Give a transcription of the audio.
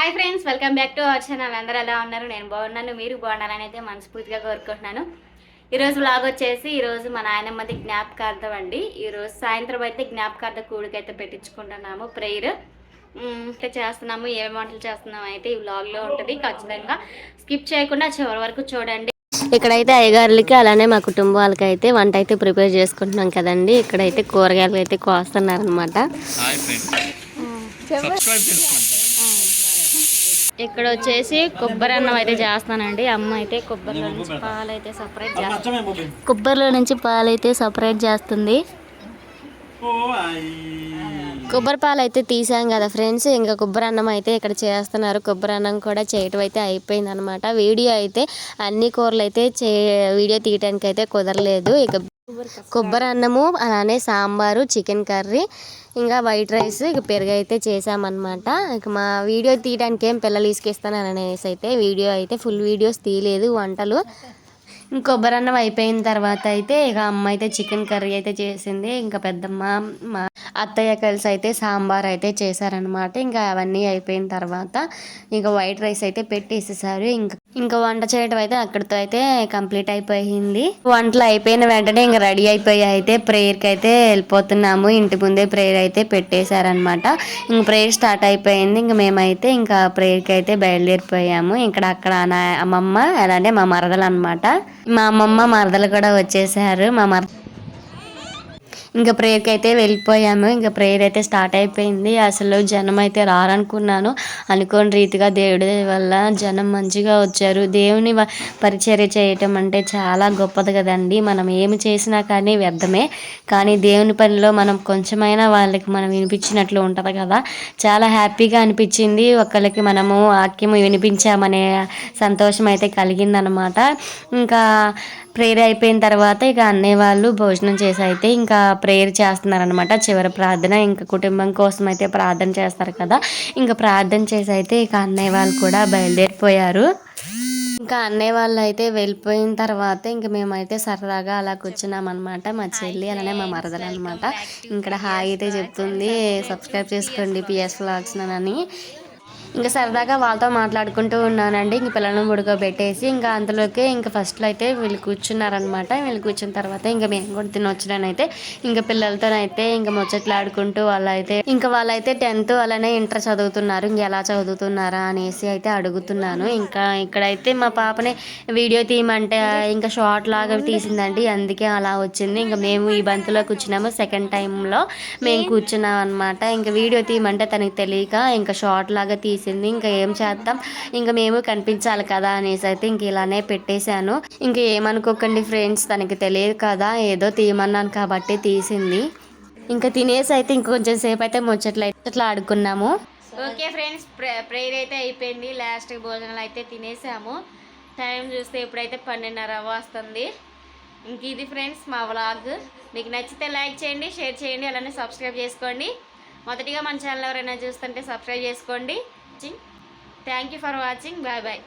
Hi friends, welcome back to our channel. అందరూ ఎలా ఉన్నారు? నేను బాగున్నాను, మీరు బాగున్నారని అయితే మనస్ఫూర్తిగా కోరుకుంటున్నాను. ఈరోజు వ్లాగ్ వచ్చేసి ఈరోజు మా నాయనమ్మది జ్ఞాపకార్థం అండి. ఈరోజు సాయంత్రం అయితే జ్ఞాపకార్థ కూడికైతే పెట్టించుకుంటున్నాము. ప్రేయర్ అయితే చేస్తున్నాము. ఏ వంటలు చేస్తున్నాము అయితే ఈ వ్లాగ్లో ఉంటుంది. ఖచ్చితంగా స్కిప్ చేయకుండా చివరి వరకు చూడండి. ఇక్కడైతే అయ్యగారులకి అలానే మా కుటుంబాలకి అయితే వంట అయితే ప్రిపేర్ చేసుకుంటున్నాం కదండి. ఇక్కడైతే కూరగాయలు అయితే కోస్తున్నారనమాట. ఇక్కడ వచ్చేసి కొబ్బరి అన్నం అయితే చేస్తానండి. అమ్మ అయితే కొబ్బరిలో నుంచి పాలు అయితే సపరేట్ చేస్తుంది. కొబ్బరిలో నుంచి పాలు అయితే సపరేట్ చేస్తుంది. కొబ్బరి పాలు అయితే తీసాం కదా ఫ్రెండ్స్. ఇంకా కొబ్బరి అన్నం అయితే ఇక్కడ చేస్తున్నారు. కొబ్బరి అన్నం కూడా చేయటం అయితే అయిపోయింది అనమాట. వీడియో అయితే అన్ని కూరలు అయితే వీడియో తీయడానికి అయితే కుదరలేదు. ఇక కొబ్బరి అన్నము, అలానే సాంబారు, చికెన్ కర్రీ, ఇంకా వైట్ రైస్, ఇక పెరుగు అయితే చేసామన్నమాట. ఇక మా వీడియో తీయడానికి ఏం పిల్లలు తీసుకొస్తాను అనేసి అయితే వీడియో అయితే ఫుల్ వీడియోస్ తీయలేదు వంటలు. కొబ్బరి అన్నం అయిపోయిన తర్వాత అయితే ఇక అమ్మ అయితే చికెన్ కర్రీ అయితే చేసింది. ఇంకా పెద్దమ్మ, మా అత్తయ్య కలిసి అయితే సాంబార్ అయితే చేశారనమాట. ఇంకా అవన్నీ అయిపోయిన తర్వాత ఇంకా వైట్ రైస్ అయితే పెట్టేసేసారు. ఇంకా వంట చేయడం అయితే అక్కడితో అయితే కంప్లీట్ అయిపోయింది. వంటలు అయిపోయిన వెంటనే ఇంకా రెడీ అయిపోయి అయితే ప్రేయర్కి అయితే వెళ్ళిపోతున్నాము. ఇంటి ముందే ప్రేయర్ అయితే పెట్టేశారనమాట. ఇంక ప్రేయర్ స్టార్ట్ అయిపోయింది. ఇంక మేమైతే ఇంకా ప్రేయర్కి అయితే బయలుదేరిపోయాము. అక్కడ అమ్మమ్మ అలానే మా మరదలు అనమాట. మా అమ్మమ్మ మరదలు కూడా వచ్చేసారు. ఇంకా ప్రేయర్కి అయితే వెళ్ళిపోయాము. ఇంకా ప్రేయర్ అయితే స్టార్ట్ అయిపోయింది. అసలు జనం అయితే రారనుకున్నాను. అనుకోని రీతిగా దేవుడి వల్ల జనం మంచిగా వచ్చారు. దేవుని పరిచర్య చేయటం అంటే చాలా గొప్పది కదండి. మనం ఏమి చేసినా కానీ వ్యర్థమే. కానీ దేవుని పనిలో మనం కొంచెమైనా వాళ్ళకి మనం వినిపించినట్లు ఉంటుంది కదా. చాలా హ్యాపీగా అనిపించింది. ఒకళ్ళకి మనము వాక్యము వినిపించామనే సంతోషం అయితే కలిగిందనమాట. ఇంకా ప్రేయర్ అయిపోయిన తర్వాత ఇక అన్నయ్య వాళ్ళు భోజనం చేసి అయితే ఇంకా ప్రేయర్ చేస్తున్నారనమాట. చివరి ప్రార్థన, ఇంకా కుటుంబం కోసం అయితే ప్రార్థన చేస్తారు కదా. ఇంకా ప్రార్థన చేసి అయితే ఇక అన్నయ్య వాళ్ళు కూడా బయలుదేరిపోయారు. ఇంకా అన్నయ్య వాళ్ళు అయితే వెళ్ళిపోయిన తర్వాత ఇంక మేమైతే సరదాగా అలా కూర్చున్నాం అనమాట. మా చెల్లి అలానే మా మరదలు అనమాట. ఇక్కడ హాయ్ అయితే చెప్తుంది. సబ్స్క్రైబ్ చేసుకోండి పిఎస్ వ్లాగ్స్ అని. ఇంకా సరదాగా వాళ్ళతో మాట్లాడుకుంటూ ఉన్నానండి. ఇంక పిల్లలను ఉడకబెట్టేసి ఇంకా అంతలోకి ఇంకా ఫస్ట్లో అయితే వీళ్ళు కూర్చున్నారనమాట. వీళ్ళు కూర్చున్న తర్వాత ఇంకా మేము కూడా తినొచ్చునైతే ఇంకా పిల్లలతోనైతే ఇంకా ముచ్చట్లాడుకుంటూ వాళ్ళైతే 10th అలానే ఇంటర్ చదువుతున్నారు. ఇంక ఎలా చదువుతున్నారా అనేసి అయితే అడుగుతున్నాను. ఇంకా ఇక్కడైతే మా పాపని వీడియో తీయమంటే ఇంకా షార్ట్ లాగా తీసిందండి. అందుకే అలా వచ్చింది. ఇంకా మేము ఈ బంతిలో కూర్చున్నాము. సెకండ్ టైంలో మేము కూర్చున్నాం అనమాట. ఇంకా వీడియో తీయమంటే తనకి తెలియక ఇంకా షార్ట్ లాగా ఇంకా ఏం చేద్దాం, ఇంకా మేము కనిపించాలి కదా అనేసి అయితే ఇంక ఇలానే పెట్టేశాను. ఇంక ఏమనుకోకండి ఫ్రెండ్స్, తనకి తెలియదు కదా, ఏదో తీయమన్నాను కాబట్టి తీసింది. ఇంకా తినేసి అయితే ఇంకొంచెం సేపు అయితే ముచ్చట్లు ఆడుకున్నాము. ఓకే ఫ్రెండ్స్, ప్రేయర్ అయితే అయిపోయింది. లాస్ట్ భోజనాలు అయితే తినేసాము. టైం చూస్తే ఇప్పుడైతే 12:30 వస్తుంది. ఇంక ఇది ఫ్రెండ్స్ మా వ్లాగ్. మీకు నచ్చితే లైక్ చేయండి, షేర్ చేయండి, అలానే సబ్స్క్రైబ్ చేసుకోండి. మొదటిగా మన ఛానల్ ఎవరైనా చూస్తుంటే సబ్స్క్రైబ్ చేసుకోండి. Thank you for watching. Bye bye.